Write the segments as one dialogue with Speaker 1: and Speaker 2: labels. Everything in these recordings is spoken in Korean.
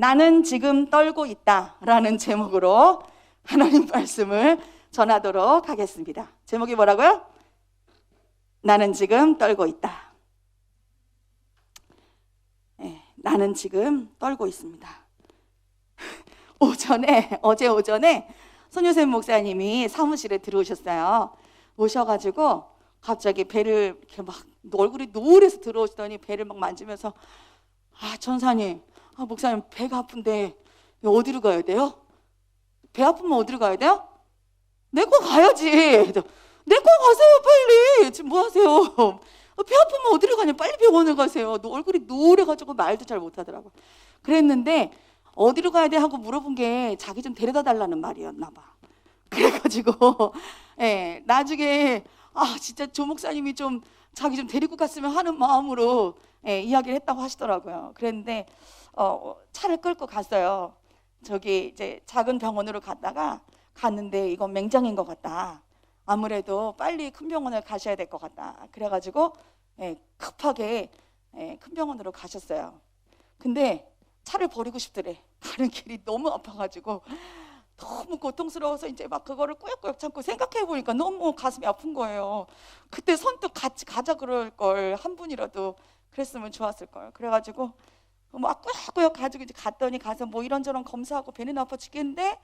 Speaker 1: 나는 지금 떨고 있다 라는 제목으로 하나님 말씀을 전하도록 하겠습니다. 제목이 뭐라고요? 나는 지금 떨고 있다. 네, 나는 지금 떨고 있습니다. 어제 오전에 손유셉 목사님이 사무실에 들어오셨어요. 오셔가지고 갑자기 배를 이렇게 막 얼굴이 노을해서 들어오시더니 배를 막 만지면서 전사님, 목사님 배가 아픈데 어디로 가야 돼요? 배 아프면 어디로 가야 돼요? 내과 가야지. 내과 가세요 빨리. 지금 뭐 하세요? 배 아프면 어디로 가냐? 빨리 병원을 가세요. 얼굴이 노을해가지고 말도 잘 못하더라고. 그랬는데 어디로 가야 돼 하고 물어본 게 자기 좀 데려다 달라는 말이었나 봐. 그래가지고 나중에 진짜 조 목사님이 좀 자기 좀 데리고 갔으면 하는 마음으로 이야기를 했다고 하시더라고요. 그랬는데 차를 끌고 갔어요. 저기 이제 작은 병원으로 갔는데 이건 맹장인 것 같다. 아무래도 빨리 큰 병원을 가셔야 될 것 같다. 그래가지고 급하게 큰 병원으로 가셨어요. 근데 차를 버리고 싶더래. 가는 길이 너무 아파가지고 너무 고통스러워서 이제 막 그거를 꾸역꾸역 참고 생각해 보니까 너무 가슴이 아픈 거예요. 그때 선뜻 같이 가자 그럴 걸, 한 분이라도 그랬으면 좋았을 걸. 그래가지고 막 꾸역꾸역 가지고 이제 갔더니 가서 뭐 이런저런 검사하고 배는 아파 죽겠는데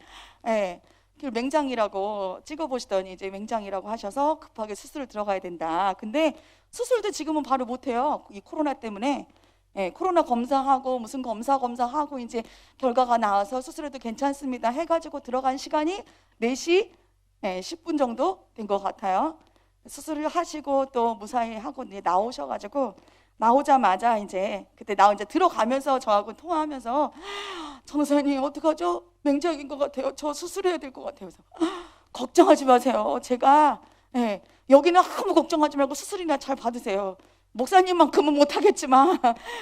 Speaker 1: 맹장이라고 찍어보시더니 이제 맹장이라고 하셔서 급하게 수술을 들어가야 된다. 근데 수술도 지금은 바로 못해요. 이 코로나 때문에. 코로나 검사하고 무슨 검사하고 이제 결과가 나와서 수술해도 괜찮습니다 해가지고 들어간 시간이 4시 10분 정도 된 것 같아요. 수술을 하시고 또 무사히 하고 나오셔가지고 나오자마자 이제 그때 이제 들어가면서 저하고 통화하면서 전도사님 어떡하죠? 맹장인 것 같아요. 저 수술해야 될 것 같아요. 그래서 걱정하지 마세요. 제가 여기는 아무 걱정하지 말고 수술이나 잘 받으세요. 목사님만큼은 못하겠지만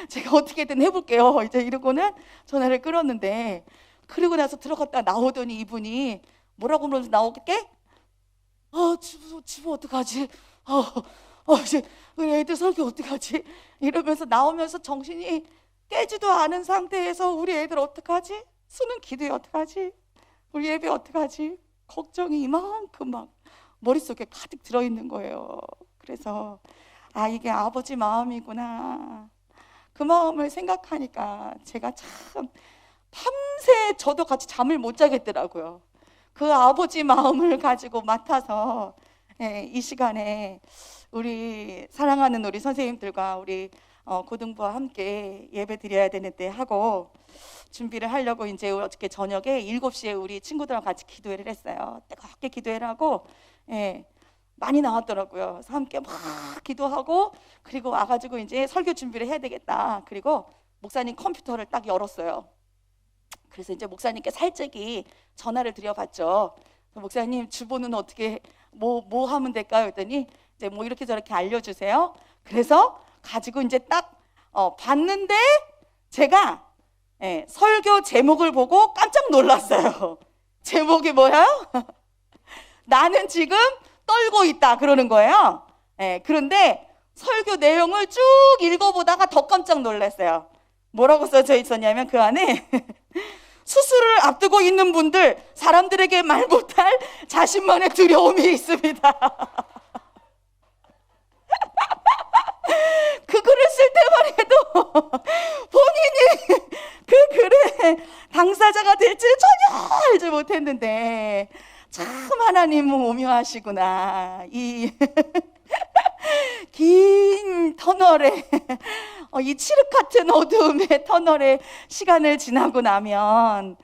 Speaker 1: 제가 어떻게든 해볼게요. 이제 이러고는 전화를 끊었는데, 그리고 나서 들어갔다 나오더니 이분이 뭐라고 그러면서 나올게? 주부 어떡하지? 이제 우리 애들 설교 어떡하지? 이러면서 나오면서 정신이 깨지도 않은 상태에서 우리 애들 어떡하지? 수능 기도에 어떡하지? 우리 예배 어떡하지? 걱정이 이만큼 막 머릿속에 가득 들어있는 거예요. 그래서 이게 아버지 마음이구나. 그 마음을 생각하니까 제가 참 밤새 저도 같이 잠을 못 자겠더라고요. 그 아버지 마음을 가지고 맡아서 이 시간에 우리 사랑하는 우리 선생님들과 우리 고등부와 함께 예배 드려야 되는데 하고 준비를 하려고 이제 어저께 저녁에 7시에 우리 친구들하고 같이 기도회를 했어요. 뜨겁게 기도회를 하고 많이 나왔더라고요. 그래서 함께 막 기도하고 그리고 와가지고 이제 설교 준비를 해야 되겠다. 그리고 목사님 컴퓨터를 딱 열었어요. 그래서 이제 목사님께 살짝이 전화를 드려봤죠. 목사님 주보는 어떻게 뭐 하면 될까요? 했더니 이제 뭐 이렇게 저렇게 알려주세요. 그래서 가지고 이제 딱 봤는데 제가 설교 제목을 보고 깜짝 놀랐어요. 제목이 뭐예요? 나는 지금 떨고 있다 그러는 거예요. 그런데 설교 내용을 쭉 읽어보다가 더 깜짝 놀랐어요. 뭐라고 써져 있었냐면 그 안에 수술을 앞두고 있는 분들, 사람들에게 말 못할 자신만의 두려움이 있습니다. 그 글을 쓸 때만 해도 본인이 그 글의 당사자가 될지는 전혀 알지 못했는데 참 하나님은 오묘하시구나. 이 긴 터널에 이 칠흑 같은 어두움의 터널의 시간을 지나고 나면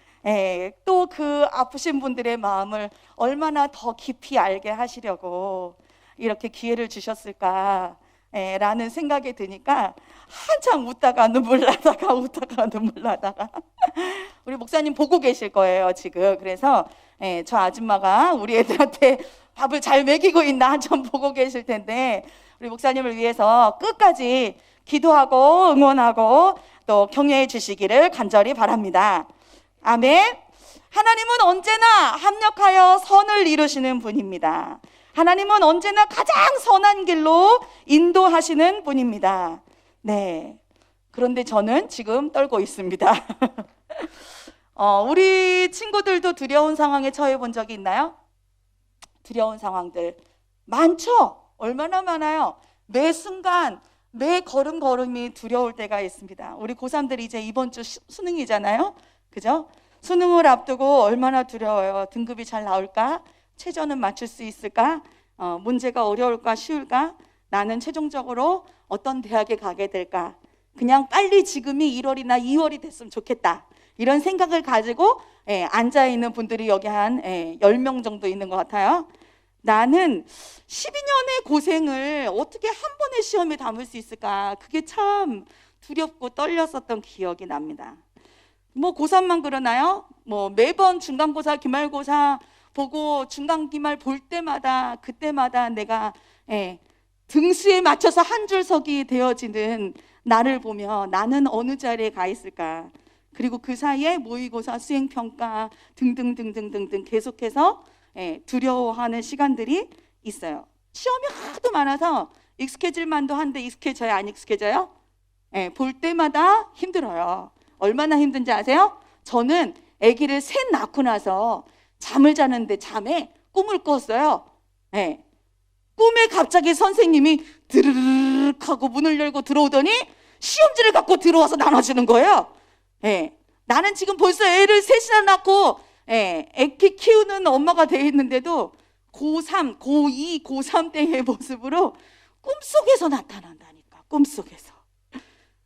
Speaker 1: 또 그 아프신 분들의 마음을 얼마나 더 깊이 알게 하시려고 이렇게 기회를 주셨을까 라는 생각이 드니까 한참 웃다가 눈물 나다가 우리 목사님 보고 계실 거예요 지금. 그래서 저 아줌마가 우리 애들한테 밥을 잘 먹이고 있나 한참 보고 계실 텐데 우리 목사님을 위해서 끝까지 기도하고 응원하고 또 격려해 주시기를 간절히 바랍니다. 아멘. 하나님은 언제나 합력하여 선을 이루시는 분입니다. 하나님은 언제나 가장 선한 길로 인도하시는 분입니다. 네. 그런데 저는 지금 떨고 있습니다. 우리 친구들도 두려운 상황에 처해 본 적이 있나요? 두려운 상황들 많죠? 얼마나 많아요? 매 순간, 매 걸음걸음이 두려울 때가 있습니다. 우리 고3들이 이제 이번 주 수능이잖아요. 그죠? 수능을 앞두고 얼마나 두려워요. 등급이 잘 나올까? 최저는 맞출 수 있을까? 문제가 어려울까? 쉬울까? 나는 최종적으로 어떤 대학에 가게 될까? 그냥 빨리 지금이 1월이나 2월이 됐으면 좋겠다. 이런 생각을 가지고 앉아있는 분들이 여기 한 10명 정도 있는 것 같아요. 나는 12년의 고생을 어떻게 한 번의 시험에 담을 수 있을까? 그게 참 두렵고 떨렸었던 기억이 납니다. 뭐 고3만 그러나요? 뭐 매번 중간고사, 기말고사 보고 중간, 기말 볼 때마다 그때마다 내가 등수에 맞춰서 한 줄 서기 되어지는 나를 보며 나는 어느 자리에 가 있을까? 그리고 그 사이에 모의고사, 수행평가 등등등등등등 계속해서 두려워하는 시간들이 있어요. 시험이 하도 많아서 익숙해질 만도 한데 익숙해져요? 안 익숙해져요? 볼 때마다 힘들어요. 얼마나 힘든지 아세요? 저는 아기를 셋 낳고 나서 잠을 자는데 잠에 꿈을 꿨어요. 꿈에 갑자기 선생님이 드르륵 하고 문을 열고 들어오더니 시험지를 갖고 들어와서 나눠주는 거예요. 나는 지금 벌써 애를 셋이나 낳고 애기 키우는 엄마가 돼 있는데도 고3, 고2, 고3 때의 모습으로 꿈속에서 나타난다니까. 꿈속에서.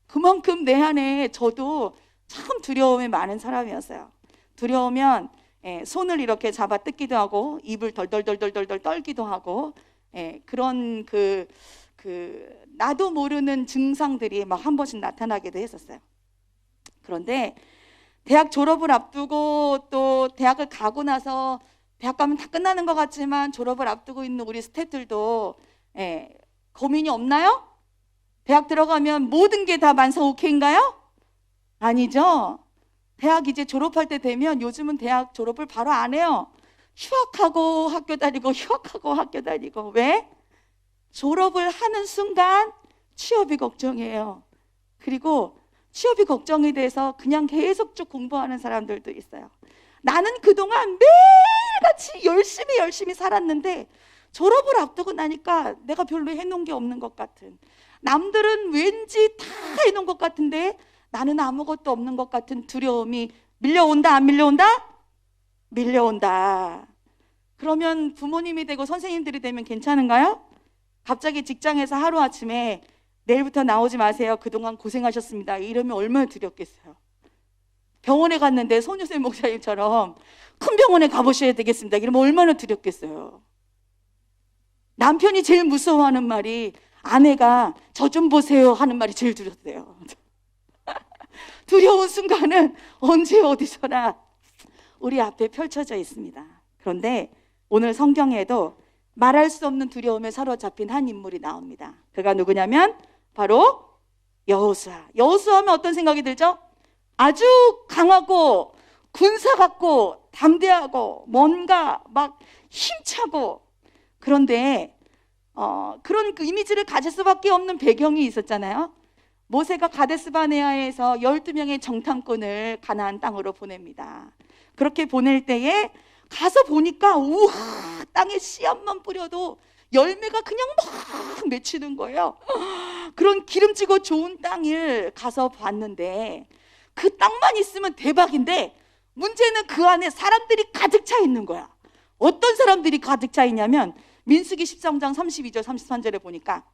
Speaker 1: 그만큼 내 안에 저도 참 두려움이 많은 사람이었어요. 두려우면 손을 이렇게 잡아 뜯기도 하고 입을 덜덜덜덜덜 떨기도 하고 그런 나도 모르는 증상들이 막 한 번씩 나타나기도 했었어요. 그런데 대학 졸업을 앞두고 또 대학을 가고 나서 대학 가면 다 끝나는 것 같지만 졸업을 앞두고 있는 우리 스태프들도 고민이 없나요? 대학 들어가면 모든 게 다 만사 오케이인가요? 아니죠. 대학 이제 졸업할 때 되면 요즘은 대학 졸업을 바로 안 해요. 휴학하고 학교 다니고 휴학하고 학교 다니고. 왜? 졸업을 하는 순간 취업이 걱정이에요. 그리고 취업이 걱정이 돼서 그냥 계속 쭉 공부하는 사람들도 있어요. 나는 그동안 매일같이 열심히 살았는데 졸업을 앞두고 나니까 내가 별로 해놓은 게 없는 것 같은, 남들은 왠지 다 해놓은 것 같은데 나는 아무것도 없는 것 같은 두려움이 밀려온다, 안 밀려온다? 밀려온다. 그러면 부모님이 되고 선생님들이 되면 괜찮은가요? 갑자기 직장에서 하루아침에 내일부터 나오지 마세요, 그동안 고생하셨습니다, 이러면 얼마나 두렵겠어요. 병원에 갔는데 손유세 목사님처럼 큰 병원에 가보셔야 되겠습니다, 이러면 얼마나 두렵겠어요. 남편이 제일 무서워하는 말이 아내가 저 좀 보세요 하는 말이 제일 두렵대요. 두려운 순간은 언제 어디서나 우리 앞에 펼쳐져 있습니다. 그런데 오늘 성경에도 말할 수 없는 두려움에 사로잡힌 한 인물이 나옵니다. 그가 누구냐면 바로 여호수아. 여호수아 하면 어떤 생각이 들죠? 아주 강하고 군사 같고 담대하고 뭔가 막 힘차고, 그런데 그런 그 이미지를 가질 수밖에 없는 배경이 있었잖아요. 모세가 가데스바네아에서 12명의 정탐꾼을 가나안 땅으로 보냅니다. 그렇게 보낼 때에 가서 보니까 우와, 땅에 씨앗만 뿌려도 열매가 그냥 막 맺히는 거예요. 그런 기름지고 좋은 땅을 가서 봤는데 그 땅만 있으면 대박인데 문제는 그 안에 사람들이 가득 차 있는 거야. 어떤 사람들이 가득 차 있냐면 민수기 13장 32절 33절에 보니까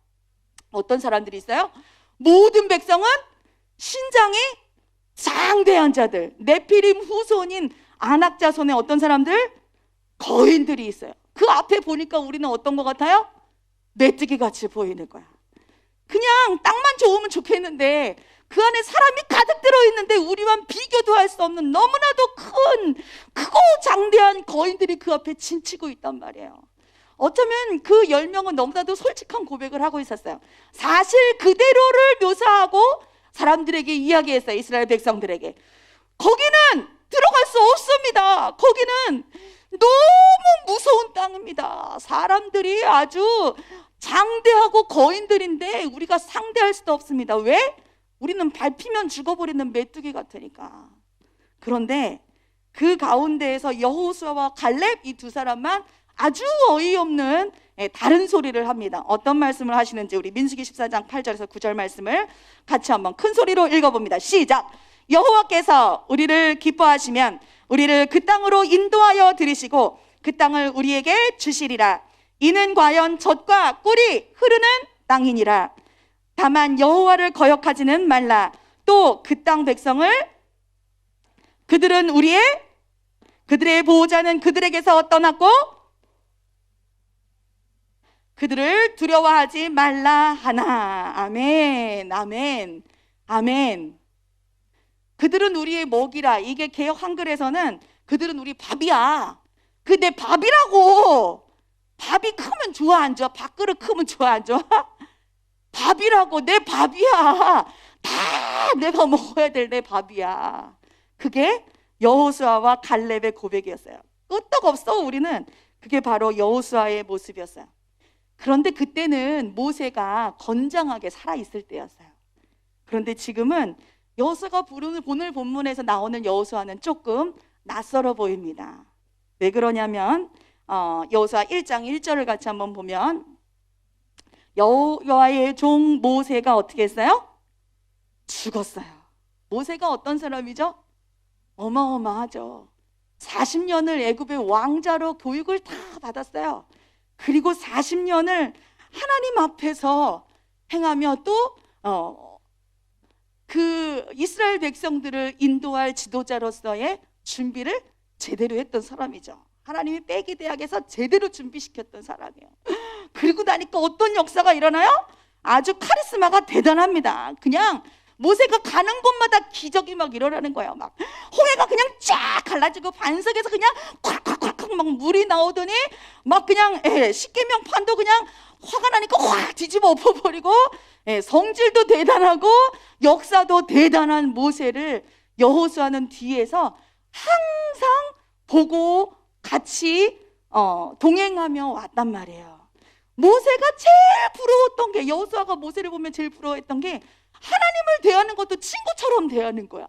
Speaker 1: 어떤 사람들이 있어요? 모든 백성은 신장이 장대한 자들, 네피림 후손인 아낙 자손의 어떤 사람들? 거인들이 있어요. 그 앞에 보니까 우리는 어떤 것 같아요? 메뚜기 같이 보이는 거야. 그냥 땅만 좋으면 좋겠는데 그 안에 사람이 가득 들어있는데 우리만 비교도 할 수 없는 너무나도 크고 장대한 거인들이 그 앞에 진치고 있단 말이에요. 어쩌면 그 10명은 너무나도 솔직한 고백을 하고 있었어요. 사실 그대로를 묘사하고 사람들에게 이야기했어요. 이스라엘 백성들에게. 거기는 들어갈 수 없습니다. 거기는 너무 무서운 땅입니다. 사람들이 아주 장대하고 거인들인데 우리가 상대할 수도 없습니다. 왜? 우리는 밟히면 죽어버리는 메뚜기 같으니까. 그런데 그 가운데에서 여호수아와 갈렙 이 두 사람만 아주 어이없는 다른 소리를 합니다. 어떤 말씀을 하시는지 우리 민수기 14장 8절에서 9절 말씀을 같이 한번 큰 소리로 읽어봅니다. 시작! 여호와께서 우리를 기뻐하시면 우리를 그 땅으로 인도하여 들이시고 그 땅을 우리에게 주시리라. 이는 과연 젖과 꿀이 흐르는 땅이니라. 다만 여호와를 거역하지는 말라. 또 그 땅 백성을 그들의 보호자는 그들에게서 떠났고 그들을 두려워하지 말라 하나. 아멘, 아멘, 아멘. 그들은 우리의 먹이라. 이게 개역 한글에서는 그들은 우리 밥이야. 그 내 밥이라고. 밥이 크면 좋아 안 좋아? 밥그릇 크면 좋아 안 좋아? 밥이라고. 내 밥이야. 다 내가 먹어야 될 내 밥이야. 그게 여호수아와 갈렙의 고백이었어요. 끄떡없어 우리는. 그게 바로 여호수아의 모습이었어요. 그런데 그때는 모세가 건장하게 살아있을 때였어요. 그런데 지금은 여호수아가 오늘 본문에서 나오는 여호수아는 조금 낯설어 보입니다. 왜 그러냐면 여호수아 1장 1절을 같이 한번 보면 여호와의 종 모세가 어떻게 했어요? 죽었어요. 모세가 어떤 사람이죠? 어마어마하죠. 40년을 애굽의 왕자로 교육을 다 받았어요. 그리고 40년을 하나님 앞에서 행하며 또 그 이스라엘 백성들을 인도할 지도자로서의 준비를 제대로 했던 사람이죠. 하나님이 빼기 대학에서 제대로 준비시켰던 사람이에요. 그리고 나니까 어떤 역사가 일어나요? 아주 카리스마가 대단합니다. 그냥 모세가 가는 곳마다 기적이 막 일어나는 거예요. 막 홍해가 그냥 쫙 갈라지고 반석에서 그냥 콱콱콱콱 막 물이 나오더니 막 그냥 십계명판도 그냥 화가 나니까 확 뒤집어 엎어버리고 성질도 대단하고 역사도 대단한 모세를 여호수아는 뒤에서 항상 보고 같이 동행하며 왔단 말이에요. 모세가 제일 부러웠던 게, 여호수아가 모세를 보면 제일 부러워했던 게 하나님을 대하는 것도 친구처럼 대하는 거야.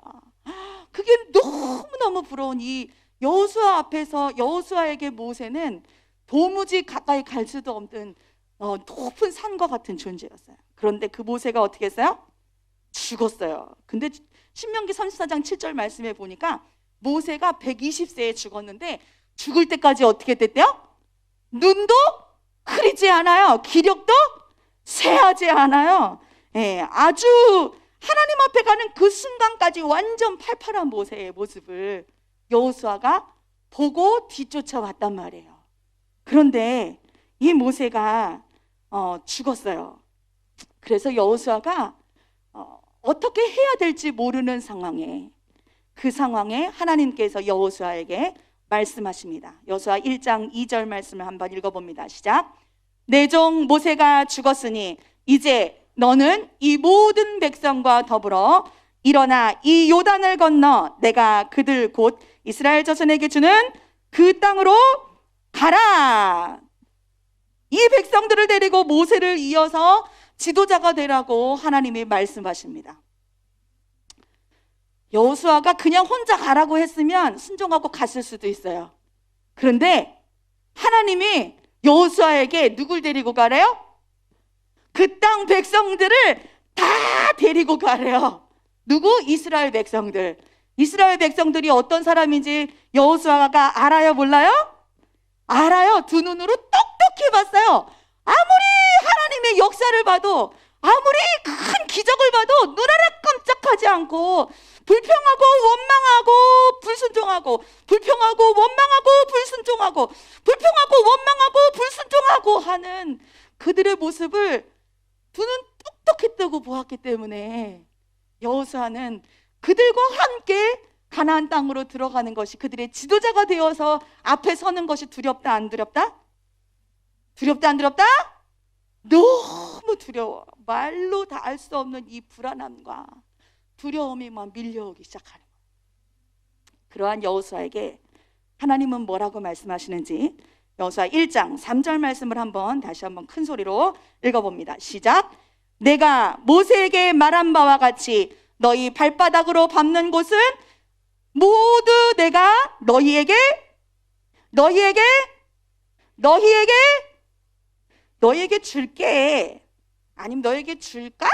Speaker 1: 그게 너무너무 부러운 이 여호수아 앞에서 여호수아에게 모세는 도무지 가까이 갈 수도 없는 높은 산과 같은 존재였어요. 그런데 그 모세가 어떻게 했어요? 죽었어요. 근데 신명기 34장 7절 말씀에 보니까 모세가 120세에 죽었는데 죽을 때까지 어떻게 됐대요? 눈도 흐리지 않아요. 기력도 쇠하지 않아요. 아주 하나님 앞에 가는 그 순간까지 완전 팔팔한 모세의 모습을 여호수아가 보고 뒤쫓아왔단 말이에요. 그런데 이 모세가 죽었어요. 그래서 여호수아가 어떻게 해야 될지 모르는 상황에, 그 상황에 하나님께서 여호수아에게 말씀하십니다. 여호수아 1장 2절 말씀을 한번 읽어봅니다. 시작. 내 종 모세가 죽었으니 이제 너는 이 모든 백성과 더불어 일어나 이 요단을 건너 내가 그들 곧 이스라엘 자손에게 주는 그 땅으로 가라. 이 백성들을 데리고 모세를 이어서 지도자가 되라고 하나님이 말씀하십니다. 여호수아가 그냥 혼자 가라고 했으면 순종하고 갔을 수도 있어요. 그런데 하나님이 여호수아에게 누굴 데리고 가래요? 그 땅 백성들을 다 데리고 가래요. 누구? 이스라엘 백성들. 이스라엘 백성들이 어떤 사람인지 여호수아가 알아요? 몰라요? 알아요. 두 눈으로 똑똑히 봤어요. 아무리 하나님의 역사를 봐도, 아무리 큰 기적을 봐도 눈 하나 깜짝하지 않고 불평하고 원망하고 불순종하고, 불평하고 원망하고 불순종하고, 불평하고 원망하고 불순종하고 하는 그들의 모습을 두 눈 똑똑히 뜨고 보았기 때문에 여호수아는 그들과 함께 가나안 땅으로 들어가는 것이, 그들의 지도자가 되어서 앞에 서는 것이 두렵다 안 두렵다? 두렵다 안 두렵다? 너무 두려워. 말로 다 알 수 없는 이 불안함과 두려움이 막 밀려오기 시작하는 거예요. 그러한 여호수아에게 하나님은 뭐라고 말씀하시는지 여호수아 1장 3절 말씀을 다시 한번 큰 소리로 읽어봅니다. 시작. 내가 모세에게 말한 바와 같이 너희 발바닥으로 밟는 곳은 모든 너희에게 줄게. 아니면 너에게 줄까?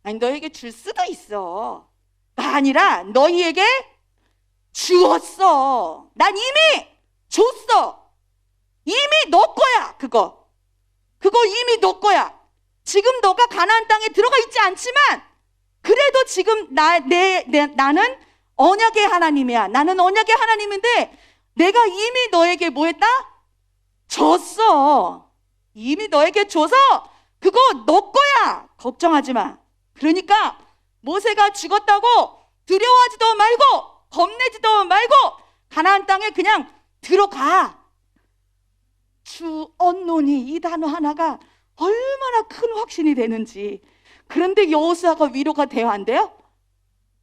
Speaker 1: 아니 너에게 줄 수도 있어. 가 아니라 너희에게 주었어. 난 이미 줬어. 이미 너 거야. 그거 이미 너 거야. 지금 너가 가나안 땅에 들어가 있지 않지만 그래도 지금 나는 언약의 하나님이야. 나는 언약의 하나님인데 내가 이미 너에게 뭐 했다? 줬어. 이미 너에게 줘서 그거 너 거야. 걱정하지 마. 그러니까 모세가 죽었다고 두려워하지도 말고 겁내지도 말고 가나안 땅에 그냥 들어가. 주언노니 이 단어 하나가 얼마나 큰 확신이 되는지. 그런데 여호수아가 위로가 돼요? 안 돼요?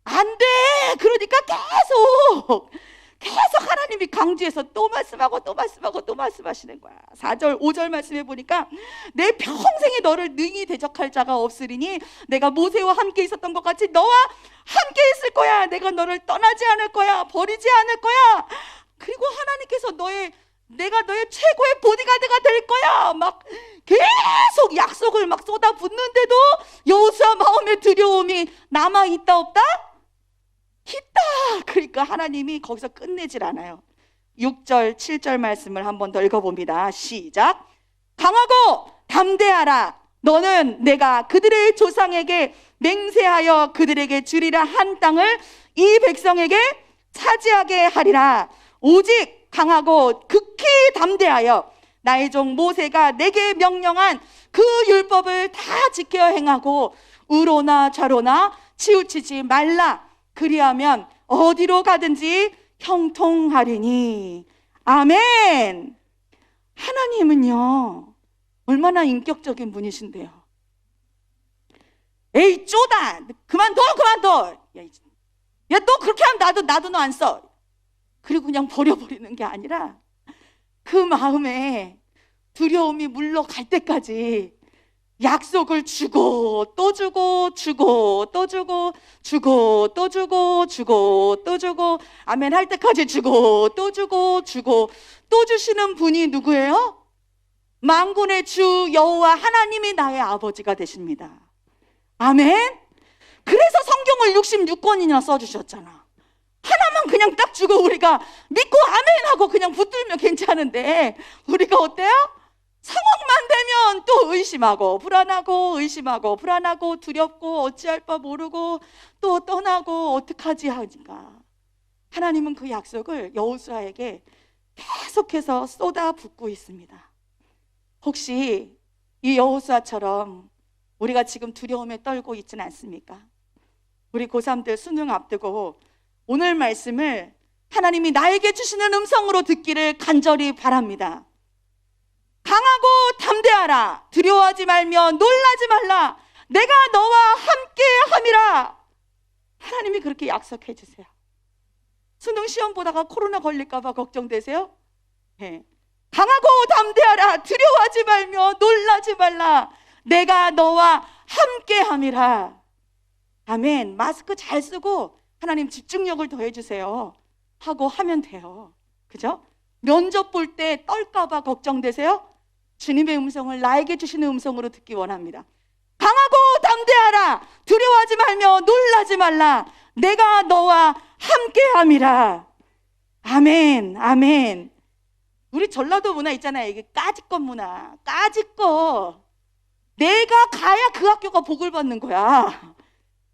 Speaker 1: 안 돼. 그러니까 계속 하나님이 강조해서 또 말씀하고 또 말씀하고 또 말씀하시는 거야. 4절 5절 말씀해 보니까 내 평생에 너를 능히 대적할 자가 없으리니 내가 모세와 함께 있었던 것 같이 너와 함께 있을 거야. 내가 너를 떠나지 않을 거야. 버리지 않을 거야. 그리고 하나님께서 내가 너의 최고의 보디가드가 될 거야. 막 계속 약속을 막 쏟아붓는데도 여호수아 마음에 두려움이 남아있다 없다? 있다. 그러니까 하나님이 거기서 끝내질 않아요. 6절 7절 말씀을 한번 더 읽어봅니다. 시작. 강하고 담대하라. 너는 내가 그들의 조상에게 맹세하여 그들에게 주리라 한 땅을 이 백성에게 차지하게 하리라. 오직 강하고 극히 담대하여 나의 종 모세가 내게 명령한 그 율법을 다 지켜 행하고 우로나 좌로나 치우치지 말라. 그리하면 어디로 가든지 형통하리니. 아멘. 하나님은요 얼마나 인격적인 분이신데요. 에이 쪼다 그만둬. 야 너 그렇게 하면 나도 너 안 써. 그리고 그냥 버려버리는 게 아니라 그 마음에 두려움이 물러갈 때까지 약속을 주고 또 주고 주고 또 주고 주고 또 주고 주고 또 주고 아멘 할 때까지 주고 또 주고 주고 또 주시는 분이 누구예요? 만군의 주 여호와 하나님이 나의 아버지가 되십니다. 아멘. 그래서 성경을 66권이나 써주셨잖아. 하나만 그냥 딱 주고 우리가 믿고 아멘 하고 그냥 붙들면 괜찮은데 우리가 어때요? 상황만 되면 또 의심하고 불안하고 두렵고 어찌할 바 모르고 또 떠나고 어떡하지 하니까 하나님은 그 약속을 여호수아에게 계속해서 쏟아붓고 있습니다. 혹시 이 여호수아처럼 우리가 지금 두려움에 떨고 있지는 않습니까? 우리 고3들 수능 앞두고 오늘 말씀을 하나님이 나에게 주시는 음성으로 듣기를 간절히 바랍니다. 강하고 담대하라. 두려워하지 말며 놀라지 말라. 내가 너와 함께 함이라. 하나님이 그렇게 약속해 주세요. 수능 시험 보다가 코로나 걸릴까 봐 걱정되세요? 네. 강하고 담대하라. 두려워하지 말며 놀라지 말라. 내가 너와 함께 함이라. 아멘. 마스크 잘 쓰고 하나님 집중력을 더해 주세요 하고 하면 돼요. 그죠? 면접 볼 때 떨까 봐 걱정되세요? 주님의 음성을 나에게 주시는 음성으로 듣기 원합니다. 강하고 담대하라. 두려워하지 말며 놀라지 말라. 내가 너와 함께함이라. 아멘. 아멘. 우리 전라도 문화 있잖아요. 이게 까짓것 문화. 까짓것. 내가 가야 그 학교가 복을 받는 거야.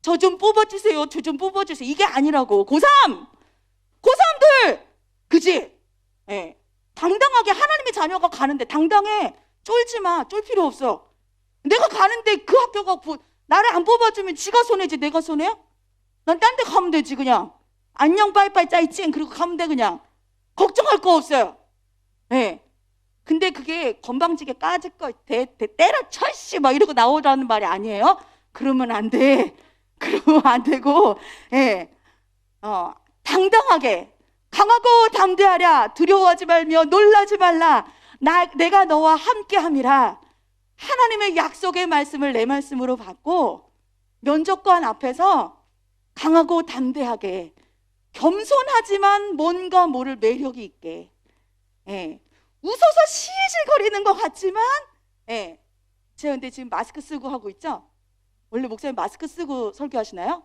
Speaker 1: 저 좀 뽑아주세요. 저 좀 뽑아주세요. 이게 아니라고. 고3들 그지? 예. 당당하게 하나님의 자녀가 가는데 당당해. 쫄지 마. 쫄 필요 없어. 내가 가는데 그 학교가 나를 안 뽑아주면 지가 손해지 내가 손해야? 난 딴 데 가면 되지 그냥. 안녕 빠이빠이 짜이찡 그리고 가면 돼 그냥. 걱정할 거 없어요. 예. 근데 그게 건방지게 까짓 거 때려쳐 씨 막 이러고 나오라는 말이 아니에요. 그러면 안 돼. 그러면 안 되고 예. 당당하게 강하고 담대하랴. 두려워하지 말며 놀라지 말라. 내가 너와 함께함이라. 하나님의 약속의 말씀을 내 말씀으로 받고 면접관 앞에서 강하고 담대하게 겸손하지만 뭔가 모를 매력이 있게. 예. 웃어서 실실거리는 것 같지만, 예. 제가 근데 지금 마스크 쓰고 하고 있죠? 원래 목사님 마스크 쓰고 설교하시나요?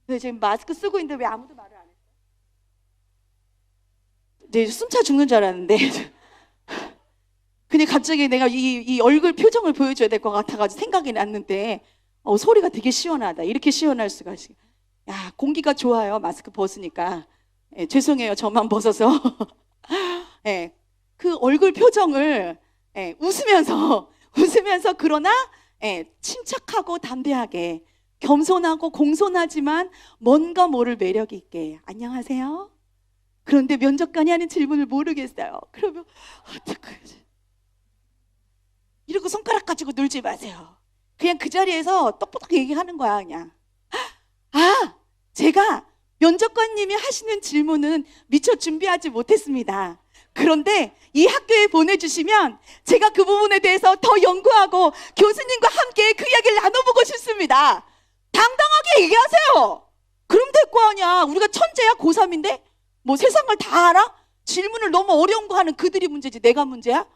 Speaker 1: 근데 지금 마스크 쓰고 있는데 왜 아무도 말을 안 했어요? 네, 숨차 죽는 줄 알았는데. 근데 갑자기 내가 이 얼굴 표정을 보여줘야 될 것 같아가지고 생각이 났는데, 소리가 되게 시원하다. 이렇게 시원할 수가 있어요. 야, 공기가 좋아요. 마스크 벗으니까. 예, 죄송해요. 저만 벗어서. 예, 그 얼굴 표정을 웃으면서 그러나 침착하고 담대하게, 겸손하고 공손하지만 뭔가 모를 매력이 있게. 안녕하세요. 그런데 면접관이 하는 질문을 모르겠어요. 그러면 어떡하지? 이러고 손가락 가지고 놀지 마세요. 그냥 그 자리에서 똑똑하게 얘기하는 거야. 그냥 제가 면접관님이 하시는 질문은 미처 준비하지 못했습니다. 그런데 이 학교에 보내주시면 제가 그 부분에 대해서 더 연구하고 교수님과 함께 그 이야기를 나눠보고 싶습니다. 당당하게 얘기하세요. 그럼 될 거 아니야. 우리가 천재야? 고3인데? 뭐 세상을 다 알아? 질문을 너무 어려운 거 하는 그들이 문제지 내가 문제야?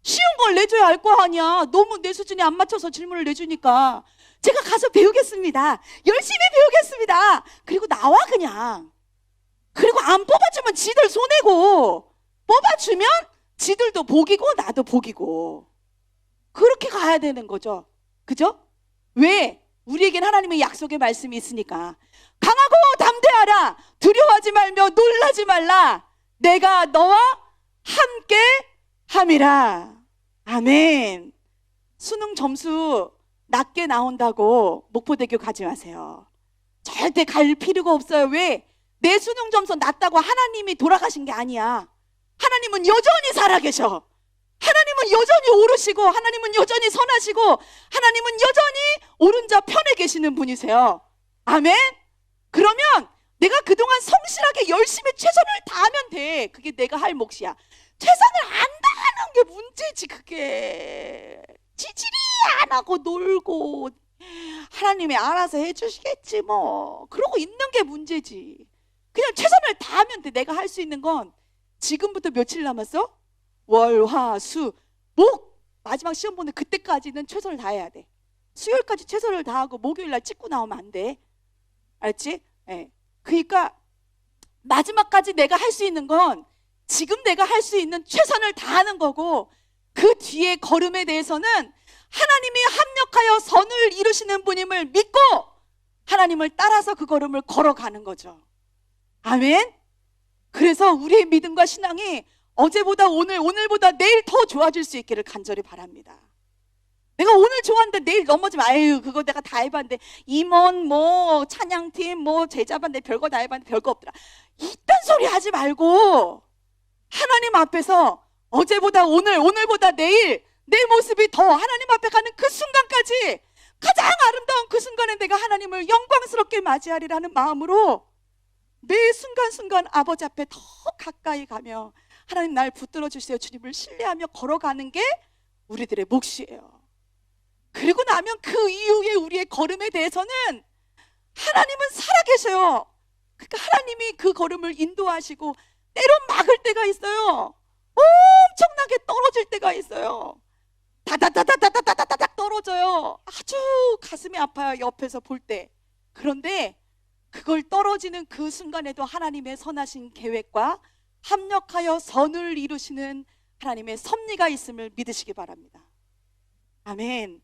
Speaker 1: 쉬운 걸 내줘야 알 거 아니야. 너무 내 수준에 안 맞춰서 질문을 내주니까 제가 가서 배우겠습니다. 열심히 배우겠습니다. 그리고 나와 그냥. 그리고 안 뽑아주면 지들 손해고, 뽑아주면 지들도 복이고 나도 복이고. 그렇게 가야 되는 거죠. 그죠? 왜? 우리에겐 하나님의 약속의 말씀이 있으니까. 강하고 담대하라. 두려워하지 말며 놀라지 말라. 내가 너와 함께 함이라. 아멘. 수능 점수 낮게 나온다고 목포대교 가지 마세요. 절대 갈 필요가 없어요. 왜? 내 수능 점수 낮다고 하나님이 돌아가신 게 아니야. 하나님은 여전히 살아계셔. 하나님은 여전히 오르시고, 하나님은 여전히 선하시고, 하나님은 여전히 오른자 편에 계시는 분이세요. 아멘. 그러면 내가 그동안 성실하게 열심히 최선을 다하면 돼. 그게 내가 할 몫이야. 최선을 안 다하는 게 문제지. 그게 지질이 안 하고 놀고 하나님이 알아서 해주시겠지 뭐, 그러고 있는 게 문제지. 그냥 최선을 다하면 돼. 내가 할 수 있는 건 지금부터 며칠 남았어? 월, 화, 수, 목, 마지막 시험 보는 그때까지는 최선을 다해야 돼. 수요일까지 최선을 다하고 목요일날 찍고 나오면 안 돼. 알았지? 네. 그러니까 마지막까지 내가 할 수 있는 건 지금 내가 할 수 있는 최선을 다하는 거고, 그 뒤에 걸음에 대해서는 하나님이 합력하여 선을 이루시는 분임을 믿고 하나님을 따라서 그 걸음을 걸어가는 거죠. 아멘. 그래서 우리의 믿음과 신앙이 어제보다 오늘보다 내일 더 좋아질 수 있기를 간절히 바랍니다. 내가 오늘 좋았는데 내일 넘어지면 아유 그거 내가 다 해봤는데 임원 뭐 찬양팀 뭐 제자반 내 별거 다 해봤는데 별거 없더라. 이딴 소리 하지 말고 하나님 앞에서 어제보다 오늘보다 내일 내 모습이 더 하나님 앞에 가는 그 순간까지, 가장 아름다운 그 순간에 내가 하나님을 영광스럽게 맞이하리라는 마음으로 매 순간순간 아버지 앞에 더 가까이 가며 하나님 날 붙들어 주세요 주님을 신뢰하며 걸어가는 게 우리들의 몫이에요. 그리고 나면 그 이후에 우리의 걸음에 대해서는 하나님은 살아계셔요. 그러니까 하나님이 그 걸음을 인도하시고 때론 막을 때가 있어요. 엄청나게 떨어질 때가 있어요. 다다다다다다다다닥 떨어져요. 아주 가슴이 아파요, 옆에서 볼 때. 그런데 그걸 떨어지는 그 순간에도 하나님의 선하신 계획과 합력하여 선을 이루시는 하나님의 섭리가 있음을 믿으시기 바랍니다. 아멘.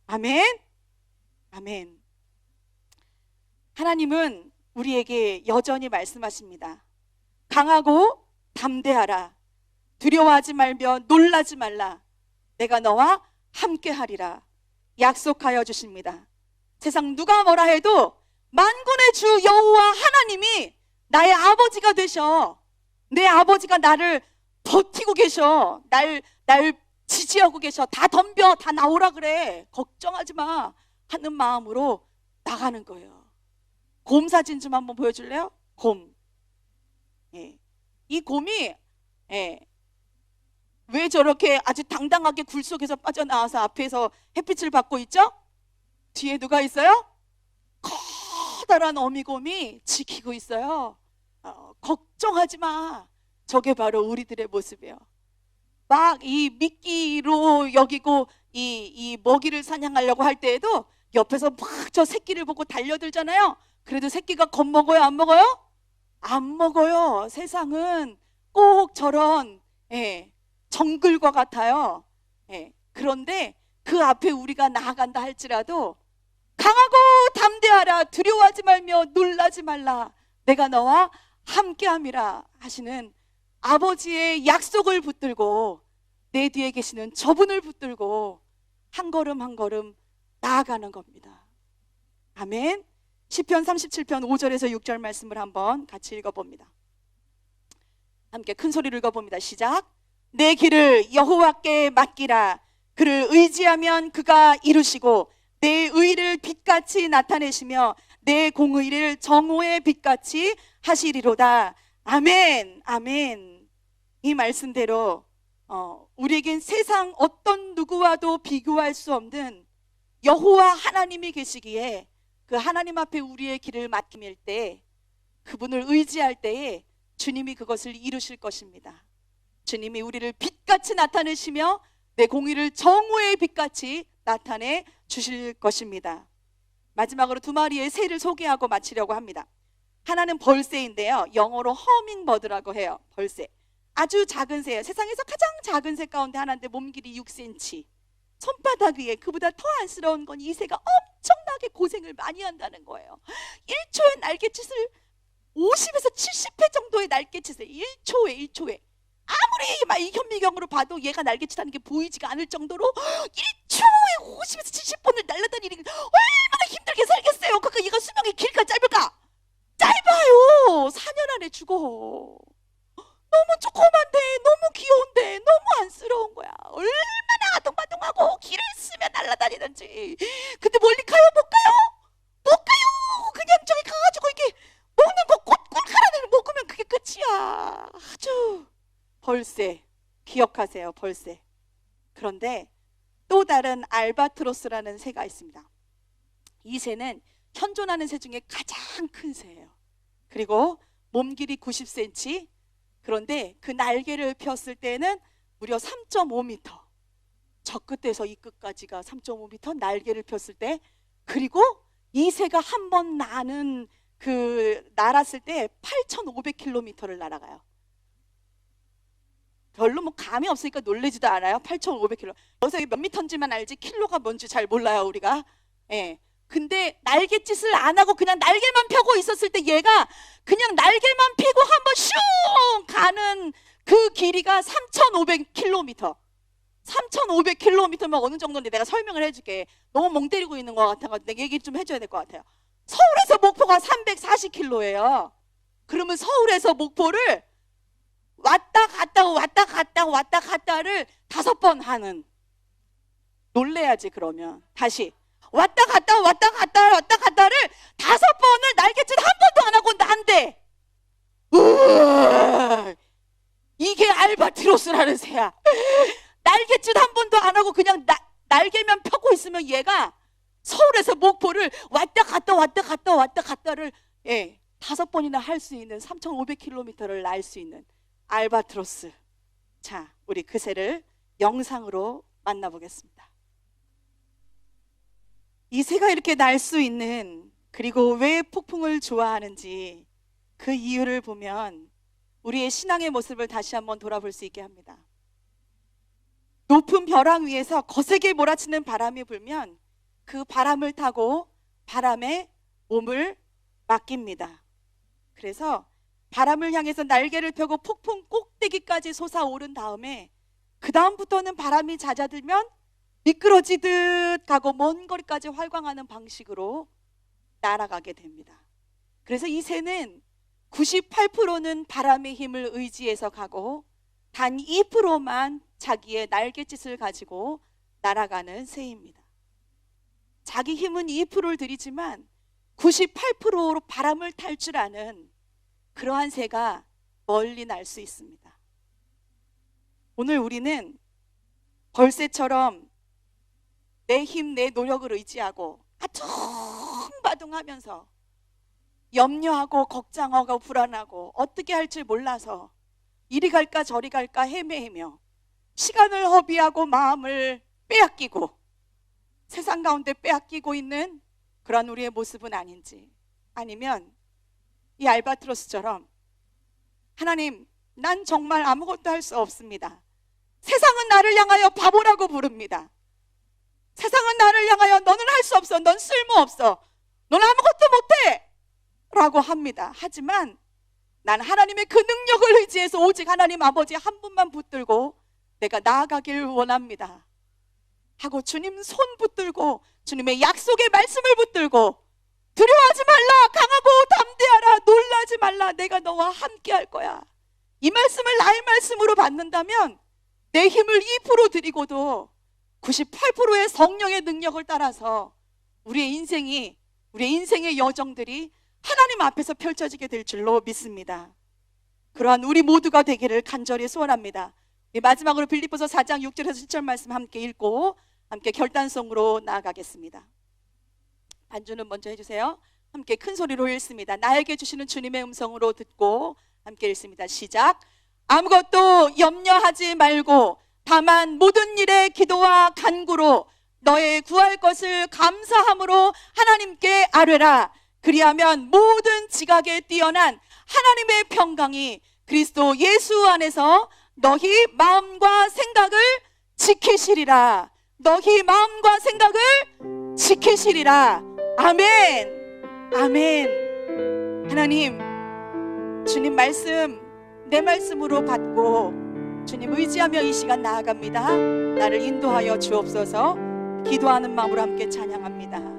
Speaker 1: 아멘. 아멘. 하나님은 우리에게 여전히 말씀하십니다. 강하고 담대하라. 두려워하지 말며 놀라지 말라. 내가 너와 함께하리라. 약속하여 주십니다. 세상 누가 뭐라 해도 만군의 주 여호와 하나님이 나의 아버지가 되셔. 내 아버지가 나를 버티고 계셔. 날 지지하고 계셔. 다 덤벼, 다 나오라 그래. 걱정하지 마 하는 마음으로 나가는 거예요. 곰 사진 좀 한번 보여줄래요? 곰. 예. 이 곰이 왜 저렇게 아주 당당하게 굴 속에서 빠져나와서 앞에서 햇빛을 받고 있죠? 뒤에 누가 있어요?
Speaker 2: 커다란 어미곰이 지키고 있어요. 걱정하지 마. 저게 바로 우리들의 모습이에요. 막 이 미끼로 여기고 이 먹이를 사냥하려고 할 때에도 옆에서 막 저 새끼를 보고 달려들잖아요. 그래도 새끼가 겁먹어요, 안 먹어요? 안 먹어요. 세상은 꼭 저런 정글과 같아요. 그런데 그 앞에 우리가 나아간다 할지라도 강하고 담대하라, 두려워하지 말며 놀라지 말라, 내가 너와 함께함이라 하시는 아버지의 약속을 붙들고 내 뒤에 계시는 저분을 붙들고 한 걸음 한 걸음 나아가는 겁니다. 아멘. 시편 37편 5절에서 6절 말씀을 한번 같이 읽어봅니다. 함께 큰 소리로 읽어봅니다. 시작. 내 길을 여호와께 맡기라. 그를 의지하면 그가 이루시고 내 의를 빛같이 나타내시며 내 공의를 정오의 빛같이 하시리로다. 아멘. 아멘. 이 말씀대로 우리에겐 세상 어떤 누구와도 비교할 수 없는 여호와 하나님이 계시기에 그 하나님 앞에 우리의 길을 맡김일 때, 그분을 의지할 때에 주님이 그것을 이루실 것입니다. 주님이 우리를 빛같이 나타내시며 내 공의를 정오의 빛같이 나타내 주실 것입니다. 마지막으로 두 마리의 새를 소개하고 마치려고 합니다. 하나는 벌새인데요, 영어로 허밍버드라고 해요. 벌새, 아주 작은 새예요. 세상에서 가장 작은 새 가운데 하나인데 몸 길이 6cm, 손바닥 위에. 그보다 더 안쓰러운 건 이 새가 엄청나게 고생을 많이 한다는 거예요. 1초에 날갯짓을 50에서 70회 정도의 날갯짓을 1초에 아무리 막 이 현미경으로 봐도 얘가 날갯짓하는 게 보이지가 않을 정도로 1초에 50에서 70번을 날아다니는 게 얼마나 힘들게 살겠어요. 그러니까 얘가 수명이 길까 짧을까? 짧아요. 4년 안에 죽어. 너무 조그만데, 너무 귀여운데, 너무 안쓰러운 거야. 얼마나 아동바동하고 길을 쓰며 날아다니는지. 근데 멀리 가요? 못 가요? 못 가요. 그냥 저기 가가지고 이게 먹는 거 꿀꿀하라를 먹으면 그게 끝이야. 아주 벌새, 기억하세요. 벌새. 그런데 또 다른 알바트로스라는 새가 있습니다. 이 새는 현존하는 새 중에 가장 큰 새예요. 그리고 몸 길이 90cm. 그런데 그 날개를 폈을 때는 무려 3.5m, 저 끝에서 이 끝까지가 3.5m 날개를 폈을 때. 그리고 이 새가 한 번 날았을 때 8,500km를 날아가요. 별로 뭐 감이 없으니까 놀라지도 않아요. 8,500km. 여기서 몇 미터인지만 알지 킬로가 뭔지 잘 몰라요, 우리가. 근데 날갯짓을 안 하고 그냥 날개만 펴고 있었을 때 얘가 그냥 날개만 펴고 한번 슝 가는 그 길이가 3,500km. 3,500km면 어느 정도인지 내가 설명을 해줄게. 너무 멍 때리고 있는 것 같아가지고 내가 얘기 좀 해줘야 될 것 같아요. 서울에서 목포가 340km예요. 그러면 서울에서 목포를 왔다 갔다를 5번 하는. 놀래야지. 그러면 다시 왔다 갔다를 5번을 날갯짓 한 번도 안 하고 난데. 이게 알바트로스라는 새야. 날갯짓 한 번도 안 하고 그냥 날개만 펴고 있으면 얘가 서울에서 목포를 왔다 갔다를 5번이나 할 수 있는 3,500km를 날 수 있는 알바트로스. 자, 우리 그 새를 영상으로 만나보겠습니다. 이 새가 이렇게 날 수 있는, 그리고 왜 폭풍을 좋아하는지 그 이유를 보면 우리의 신앙의 모습을 다시 한번 돌아볼 수 있게 합니다. 높은 벼랑 위에서 거세게 몰아치는 바람이 불면 그 바람을 타고 바람에 몸을 맡깁니다. 그래서 바람을 향해서 날개를 펴고 폭풍 꼭대기까지 솟아오른 다음에 그 다음부터는 바람이 잦아들면 미끄러지듯 가고 먼 거리까지 활광하는 방식으로 날아가게 됩니다. 그래서 이 새는 98%는 바람의 힘을 의지해서 가고 단 2%만 자기의 날갯짓을 가지고 날아가는 새입니다. 자기 힘은 2%를 들이지만 98%로 바람을 탈 줄 아는 그러한 새가 멀리 날 수 있습니다. 오늘 우리는 벌새처럼 내 힘, 내 노력을 의지하고 아둥바둥하면서 염려하고 걱정하고 불안하고 어떻게 할지 몰라서 이리 갈까 저리 갈까 헤매이며 시간을 허비하고 마음을 빼앗기고 세상 가운데 빼앗기고 있는 그런 우리의 모습은 아닌지, 아니면 이 알바트로스처럼 하나님, 난 정말 아무것도 할 수 없습니다. 세상은 나를 향하여 바보라고 부릅니다. 세상은 나를 향하여 너는 할 수 없어, 넌 쓸모없어, 넌 아무것도 못해 라고 합니다. 하지만 난 하나님의 그 능력을 의지해서 오직 하나님 아버지 한 분만 붙들고 내가 나아가길 원합니다 하고 주님 손 붙들고 주님의 약속의 말씀을 붙들고 두려워하지 말라, 강하고 담대하라, 놀라지 말라, 내가 너와 함께 할 거야, 이 말씀을 나의 말씀으로 받는다면 내 힘을 2% 드리고도 98%의 성령의 능력을 따라서 우리의 인생의 여정들이 하나님 앞에서 펼쳐지게 될 줄로 믿습니다. 그러한 우리 모두가 되기를 간절히 소원합니다. 마지막으로 빌립보서 4장 6절에서 7절 말씀 함께 읽고 함께 결단성으로 나아가겠습니다. 반주는 먼저 해주세요. 함께 큰 소리로 읽습니다. 나에게 주시는 주님의 음성으로 듣고 함께 읽습니다. 시작. 아무것도 염려하지 말고 다만 모든 일에 기도와 간구로 너의 구할 것을 감사함으로 하나님께 아뢰라. 그리하면 모든 지각에 뛰어난 하나님의 평강이 그리스도 예수 안에서 너희 마음과 생각을 지키시리라. 너희 마음과 생각을 지키시리라. 아멘. 아멘. 하나님, 주님 말씀 내 말씀으로 받고 주님 의지하며 이 시간 나아갑니다. 나를 인도하여 주옵소서. 기도하는 마음으로 함께 찬양합니다.